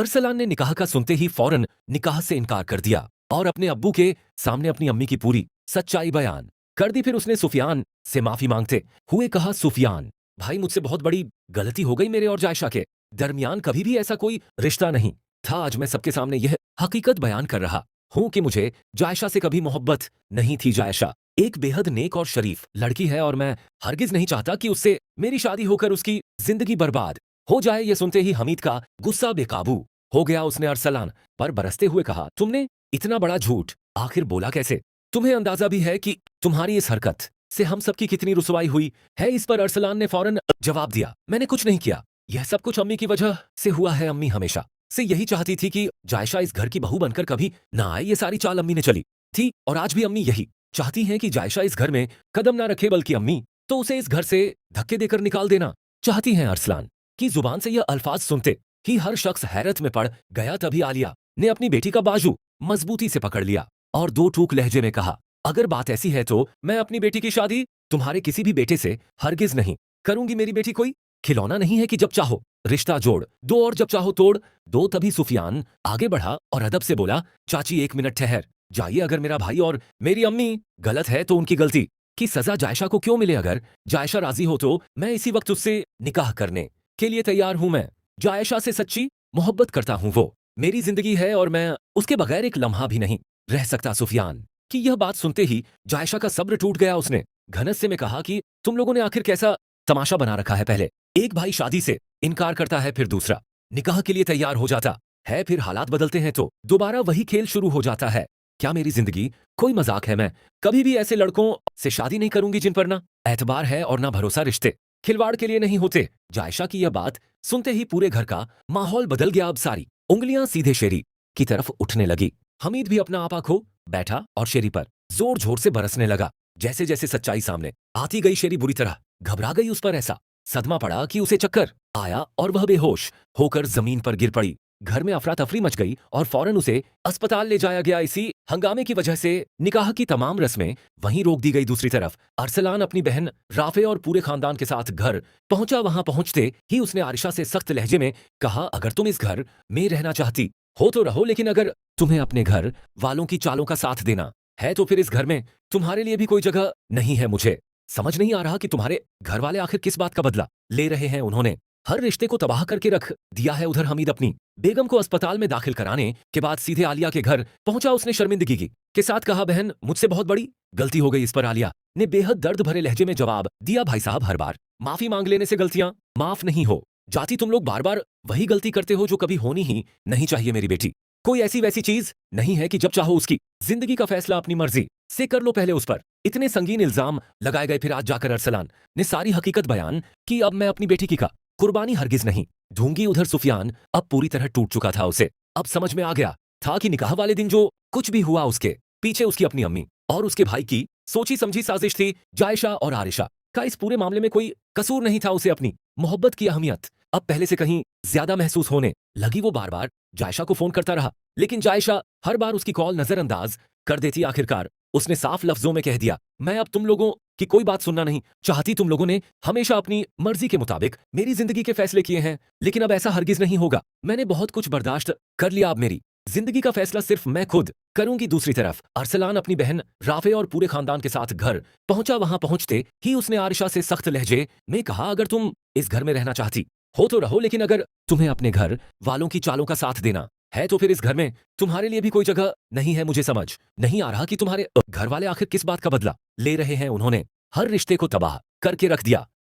अरसलान ने निकाह का सुनते ही फौरन निकाह से इनकार कर दिया और अपने अब्बू के सामने अपनी अम्मी की पूरी सच्चाई बयान कर दी। फिर उसने सुफियान से माफी मांगते हुए कहा, सुफियान भाई, मुझसे बहुत बड़ी गलती हो गई। मेरे और जायशा के दरमियान कभी भी ऐसा कोई रिश्ता नहीं था। आज मैं सबके सामने यह हकीकत बयान कर रहा हूं कि मुझे जायशा से कभी मोहब्बत नहीं थी। जायशा एक बेहद नेक और शरीफ लड़की है और मैं हरगिज नहीं चाहता कि उससे मेरी शादी होकर उसकी जिंदगी बर्बाद हो जाए। यह सुनते ही हमीद का गुस्सा बेकाबू हो गया। उसने अरसलान पर बरसते हुए कहा, तुमने इतना बड़ा झूठ आखिर बोला कैसे? तुम्हें अंदाजा भी है कि तुम्हारी इस हरकत से हम सबकी कितनी रुसवाई हुई है? इस पर अरसलान ने फौरन जवाब दिया, मैंने कुछ नहीं किया। यह सब कुछ अम्मी की वजह से हुआ है। अम्मी हमेशा से यही चाहती थी कि जायशा इस घर की बहू बनकर कभी ना आए। ये सारी चाल अम्मी ने चली थी और आज भी अम्मी यही चाहती हैं कि जायशा इस घर में कदम ना रखे, बल्कि अम्मी तो उसे इस घर से धक्के देकर निकाल देना चाहती हैं। अरसलान की जुबान से यह अल्फाज सुनते ही हर शख्स हैरत में पड़ गया। तभी आलिया ने अपनी बेटी का बाजू मजबूती से पकड़ लिया और दो टूक लहजे में कहा, अगर बात ऐसी है तो मैं अपनी बेटी की शादी तुम्हारे किसी भी बेटे से हरगिज नहीं करूंगी। मेरी बेटी कोई खिलौना नहीं है कि जब चाहो रिश्ता जोड़ दो और जब चाहो तोड़ दो। तभी सुफियान आगे बढ़ा और अदब से बोला, चाची एक मिनट ठहर जाइए। अगर मेरा भाई और मेरी अम्मी गलत है तो उनकी गलती की सजा जायशा को क्यों मिले? अगर जायशा राजी हो तो मैं इसी वक्त उससे निकाह करने के लिए तैयार हूं। मैं जायशा से सच्ची मोहब्बत करता हूं। वो मेरी जिंदगी है और मैं उसके बगैर एक लम्हा भी नहीं रह सकता। सुफियान की यह बात सुनते ही जायशा का सब्र टूट गया। उसने घनस्से में कहा कि तुम लोगों ने आखिर कैसा तमाशा बना रखा है? पहले एक भाई शादी से इनकार करता है, फिर दूसरा निकाह के लिए तैयार हो जाता है, फिर हालात बदलते हैं तो दोबारा वही खेल शुरू हो जाता है। क्या मेरी जिंदगी कोई मजाक है? मैं कभी भी ऐसे लड़कों से शादी नहीं करूंगी जिन पर ना एतबार है और ना भरोसा। रिश्ते खिलवाड़ के लिए नहीं होते। जायशा की यह बात सुनते ही पूरे घर का माहौल बदल गया। अब सारी उंगलियां सीधे शेरी की तरफ उठने लगी। हमीद भी अपना आपा खो बैठा और शेरी पर जोर जोर से बरसने लगा। जैसे जैसे सच्चाई सामने आती गई, शेरी बुरी तरह घबरा गई। उस पर ऐसा सदमा पड़ा कि उसे चक्कर आया और वह बेहोश होकर जमीन पर गिर पड़ी। घर में अफरा तफरी मच गई और फौरन उसे अस्पताल ले जाया गया। इसी हंगामे की वजह से निकाह की तमाम रस्में वहीं रोक दी गई। दूसरी तरफ अरसलान अपनी बहन राफे और पूरे खानदान के साथ घर पहुंचा। वहां पहुंचते ही उसने आरिशा से सख्त लहजे में कहा, अगर तुम इस घर में रहना चाहती हो तो रहो, लेकिन अगर तुम्हें अपने घर वालों की चालों का साथ देना है तो फिर इस घर में तुम्हारे लिए भी कोई जगह नहीं है। मुझे समझ नहीं आ रहा कि तुम्हारे घर वाले आखिर किस बात का बदला ले रहे हैं। उन्होंने हर रिश्ते को तबाह करके रख दिया है। उधर हमीद अपनी बेगम को अस्पताल में दाखिल कराने के बाद सीधे आलिया के घर पहुंचा। उसने शर्मिंदगी के साथ कहा, बहन मुझसे बहुत बड़ी गलती हो गई। इस पर आलिया ने बेहद दर्द भरे लहजे में जवाब दिया, भाई साहब, हर बार माफी मांग लेने से गलतियां माफ नहीं हो जाती। तुम लोग बार बार वही गलती करते हो जो कभी होनी ही नहीं चाहिए। मेरी बेटी कोई ऐसी वैसी चीज नहीं है कि जब चाहो उसकी जिंदगी का फैसला अपनी मर्जी से कर लो। पहले उस पर इतने संगीन इल्जाम लगाए गए, फिर आज जाकर अरसलान ने सारी हकीकत बयान की। अब मैं अपनी बेटी की का कुर्बानी हरगिज नहीं दूंगी। उधर सुफियान अब पूरी तरह टूट चुका था। उसे अब समझ में आ गया था कि निकाह वाले दिन जो कुछ भी हुआ उसके पीछे उसकी अपनी अम्मी और उसके भाई की सोची समझी साजिश थी। जायशा और आरिशा का इस पूरे मामले में कोई कसूर नहीं था। उसे अपनी मोहब्बत की अहमियत अब पहले से कहीं ज्यादा महसूस होने लगी। वो बार बार जायशा को फोन करता रहा, लेकिन जायशा हर बार उसकी कॉल नजरअंदाज कर देती। आखिरकार उसने साफ लफ्जों में कह दिया, मैं अब तुम लोगों की कोई बात सुनना नहीं चाहती। तुम लोगों ने हमेशा अपनी मर्जी के मुताबिक मेरी जिंदगी के फैसले किए हैं, लेकिन अब ऐसा हरगिज नहीं होगा। मैंने बहुत कुछ बर्दाश्त कर लिया। अब मेरी जिंदगी का फैसला सिर्फ मैं खुद करूंगी। दूसरी तरफ अरसलान अपनी बहन राफे और पूरे खानदान के साथ घर पहुंचा। वहां पहुंचते ही उसने आरिशा से सख्त लहजे में कहा, अगर तुम इस घर में रहना चाहती हो तो रहो, लेकिन अगर तुम्हें अपने घर वालों की चालों का साथ देना है तो फिर इस घर में तुम्हारे लिए भी कोई जगह नहीं है। मुझे समझ नहीं आ रहा कि तुम्हारे घर वाले आखिर किस बात का बदला ले रहे हैं। उन्होंने हर रिश्ते को तबाह करके रख दिया।